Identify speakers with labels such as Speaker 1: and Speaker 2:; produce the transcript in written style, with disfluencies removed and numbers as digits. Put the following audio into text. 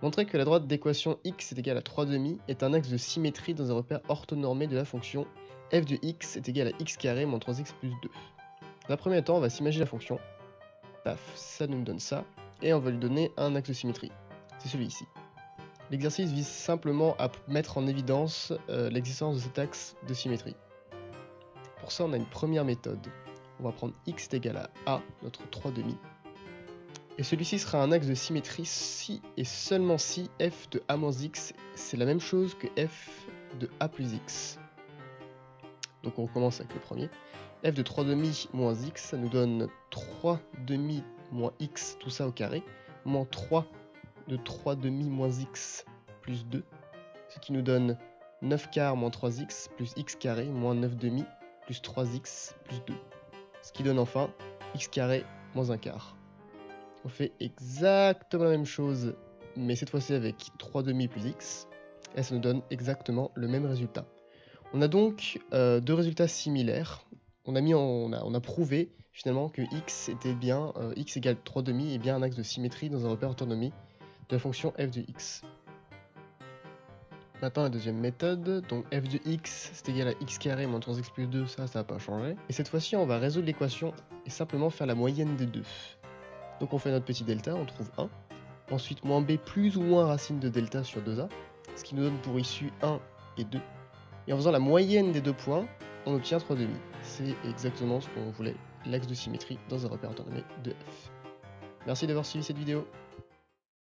Speaker 1: Montrer que la droite d'équation x est égale à 3/2 est un axe de symétrie dans un repère orthonormé de la fonction f de x est égal à x carré moins 3x plus 2. Dans un premier temps, on va s'imaginer la fonction. Paf, ça nous donne ça. Et on va lui donner un axe de symétrie. C'est celui-ci. L'exercice vise simplement à mettre en évidence l'existence de cet axe de symétrie. Pour ça, on a une première méthode. On va prendre x est égal à a, notre 3/2. Et celui-ci sera un axe de symétrie si et seulement si f de a moins x c'est la même chose que f de a plus x. Donc on recommence avec le premier. F de 3/2 moins x, ça nous donne 3/2 moins x, tout ça au carré, moins 3 de 3/2 moins x plus 2, ce qui nous donne 9 quarts moins 3x plus x carré moins 9/2 plus 3x plus 2. Ce qui donne enfin x carré moins 1 quart. On fait exactement la même chose, mais cette fois-ci avec 3/2 plus x, et ça nous donne exactement le même résultat. On a donc deux résultats similaires. On a prouvé finalement que x était bien, x égale 3/2 est bien un axe de symétrie dans un repère orthonormé de la fonction f de x. Maintenant la deuxième méthode, donc f de x c'est égal à x carré moins 3x plus 2, ça va pas changer. Et cette fois-ci on va résoudre l'équation et simplement faire la moyenne des deux. Donc on fait notre petit delta, on trouve 1. Ensuite moins b plus ou moins racine de delta sur 2a, ce qui nous donne pour issue 1 et 2. Et en faisant la moyenne des deux points, on obtient 3/2. C'est exactement ce qu'on voulait, l'axe de symétrie dans un repère orthonormé de f. Merci d'avoir suivi cette vidéo.